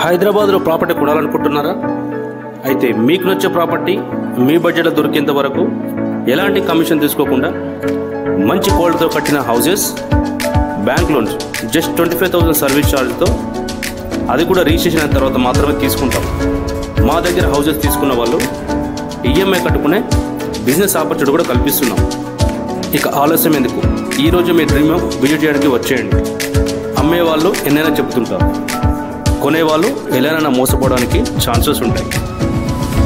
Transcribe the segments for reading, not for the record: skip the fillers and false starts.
హైదరాబాద్లో ప్రాపర్టీ కొనాలనుకుంటున్నారా? అయితే మీకు నచ్చే ప్రాపర్టీ మీ బడ్జెట్లో దొరికేంత వరకు ఎలాంటి కమిషన్ తీసుకోకుండా మంచి క్వాలిటీతో కట్టిన houses, bank loans just 25,000 service ఛార్జ్తో, అది కూడా రిజిస్ట్రేషన్ అయిన తర్వాత మాత్రమే తీసుకుంటాం. మా దగ్గర హౌసెస్ తీసుకున్న వాళ్ళు ఈఎంఐ కట్టుకునే బిజినెస్ ఆపర్చునిటీ కూడా కల్పిస్తున్నాం. ఇక ఆలస్యం ఎందుకు, ఈరోజు మీ డ్రీమ్ విజిట్ చేయడానికి వచ్చేయండి. అమ్మేవాళ్ళు ఎన్నైనా చెబుతుంటారు, కొనేవాళ్ళు ఎలానైనా మోసపోవడానికి ఛాన్సెస్ ఉంటాయి.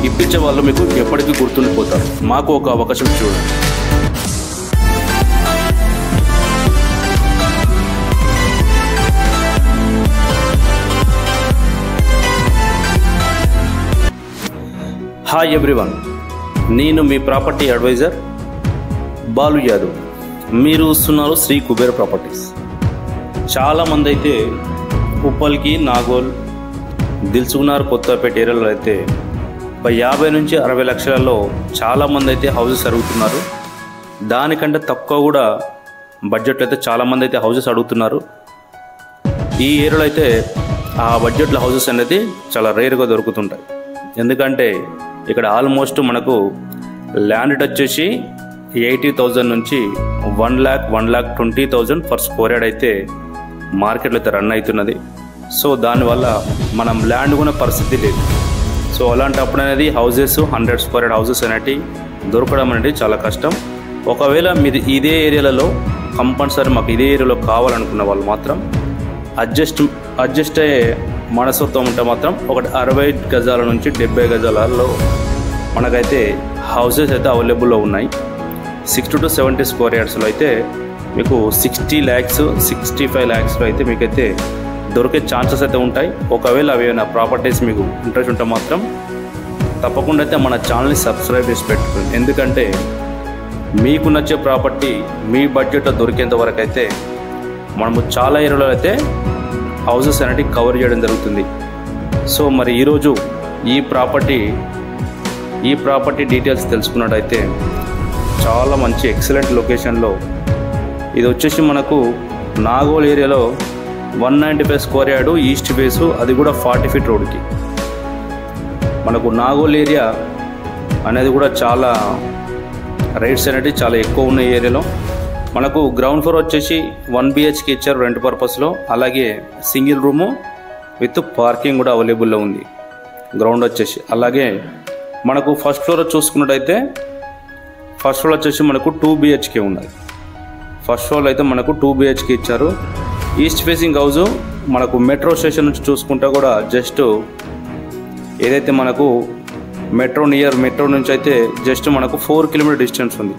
ఇప్పించే వాళ్ళు మీకు ఎప్పటికీ గుర్తుండిపోతారు. మాకు ఒక అవకాశం చూడండి. హాయ్ ఎవ్రీవన్, నేను మీ ప్రాపర్టీ అడ్వైజర్ బాలు యాదవ్. మీరు చూస్తున్నారు శ్రీ కుబేర్ ప్రాపర్టీస్. చాలామంది అయితే ఉప్పల్కి, నాగోల్, దిల్సుఖ్నగర్, కొత్తపేట ఏరియాలో అయితే 50 నుంచి 60 లక్షలలో చాలామంది అయితే హౌసెస్ అడుగుతున్నారు. దానికంటే తక్కువ కూడా బడ్జెట్లో అయితే చాలామంది అయితే హౌసెస్ అడుగుతున్నారు. ఈ ఏరియాలో అయితే ఆ బడ్జెట్లో హౌసెస్ అనేది చాలా రేర్గా దొరుకుతుంటాయి. ఎందుకంటే ఇక్కడ ఆల్మోస్ట్ మనకు ల్యాండ్ వచ్చేసి 80,000 నుంచి 1,20,000 పర్ స్క్వేర్ యార్డ్ అయితే మార్కెట్లో అయితే రన్ అవుతున్నది. సో దానివల్ల మనం ల్యాండ్ కొనే పరిస్థితి లేదు. సో అలాంటప్పుడు అనేది హౌసెస్ 100 స్క్వేర్ యార్డ్ హౌసెస్ అనేవి దొరకడం అనేది చాలా కష్టం. ఒకవేళ మీరు ఇదే ఏరియాలలో కంపల్సరీ మాకు ఇదే ఏరియాలో కావాలనుకున్న వాళ్ళు మాత్రం అడ్జస్ట్ అయ్యే మనస్తత్వం ఉంటే మాత్రం ఒకటి 60 గజాల నుంచి 70 గజాలలో మనకైతే హౌసెస్ అయితే అవైలబుల్లో ఉన్నాయి. 60 to 70 స్క్వేర్ యార్డ్స్లో అయితే మీకు 60 lakhs 65 lakhsలో అయితే మీకైతే దొరికే ఛాన్సెస్ అయితే ఉంటాయి. ఒకవేళ అవి ఏమైనా ప్రాపర్టీస్ మీకు ఇంట్రెస్ట్ ఉంటే మాత్రం తప్పకుండా అయితే మన ఛానల్ని సబ్స్క్రైబ్ చేసి పెట్టుకోండి. ఎందుకంటే మీకు నచ్చే ప్రాపర్టీ మీ బడ్జెట్లో దొరికేంత వరకు అయితే మనము చాలా ఏరియాలో అయితే హౌసెస్ అనేవి కవర్ చేయడం జరుగుతుంది. సో మరి ఈరోజు ఈ ప్రాపర్టీ డీటెయిల్స్ తెలుసుకున్నట్టయితే చాలా మంచి ఎక్సలెంట్ లొకేషన్లో ఇది వచ్చేసి మనకు నాగోల్ ఏరియాలో 195 స్క్వేర్ యార్డ్ ఈస్ట్ ఫేసు, అది కూడా 40 feet రోడ్కి. మనకు నాగోల్ ఏరియా అనేది కూడా చాలా రేట్స్ అనేవి చాలా ఎక్కువ ఉన్న ఏరియాలో. మనకు గ్రౌండ్ ఫ్లోర్ వచ్చేసి 1 BHK ఇచ్చారు రెంట్ పర్పస్లో. అలాగే సింగిల్ రూము విత్ పార్కింగ్ కూడా అవైలబుల్లో ఉంది గ్రౌండ్ వచ్చేసి. అలాగే మనకు ఫస్ట్ ఫ్లోర్ చూసుకున్నట్టయితే ఫస్ట్ ఫ్లోర్ వచ్చేసి మనకు 2 BHK ఉన్నది. ఫస్ట్ ఫ్లోర్ అయితే మనకు 2 BHK ఇచ్చారు. ఈస్ట్ ఫేసింగ్ హౌస్ మనకు మెట్రో స్టేషన్ నుంచి చూసుకుంటే కూడా జస్ట్ ఏదైతే మనకు మెట్రో నుంచి అయితే జస్ట్ మనకు 4 కిలోమీటర్ డిస్టెన్స్ ఉంది,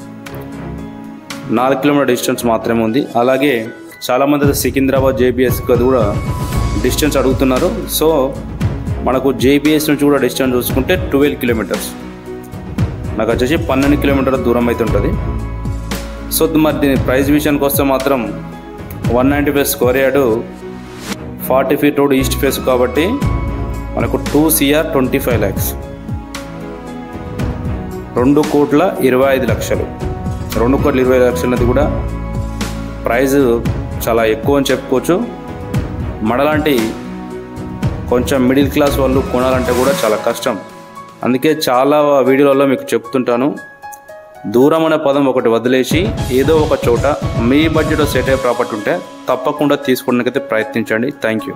4 కిలోమీటర్ డిస్టెన్స్ మాత్రమే ఉంది. అలాగే చాలామంది అయితే సికింద్రాబాద్ JBSకి అది కూడా డిస్టెన్స్ అడుగుతున్నారు. సో మనకు JBS నుంచి కూడా డిస్టెన్స్ చూసుకుంటే 12 kilometers, నాకు వచ్చేసి 12 kilometers దూరం అయితే ఉంటుంది. సో మరి దీని ప్రైస్ విషయానికి వస్తే మాత్రం 195 square yard 40 feet road east face కాబట్టి మనకు 2 CR 25 lakhs, 2,25,00,000, 2,20,00,000 అనేది కూడా ప్రైజ్ చాలా ఎక్కువ అని చెప్పుకోవచ్చు. మనలాంటి కొంచెం మిడిల్ క్లాస్ వాళ్ళు కొనాలంటే కూడా చాలా కష్టం. అందుకే చాలా వీడియోలలో మీకు చెప్తుంటాను, దూరం అనే పదం ఒకటి వదిలేసి ఏదో ఒక చోట మీ బడ్జెట్లో సెట్ అయ్యే ప్రాపర్టీ ఉంటే తప్పకుండా తీసుకోవడానికైతే ప్రయత్నించండి. Thank you.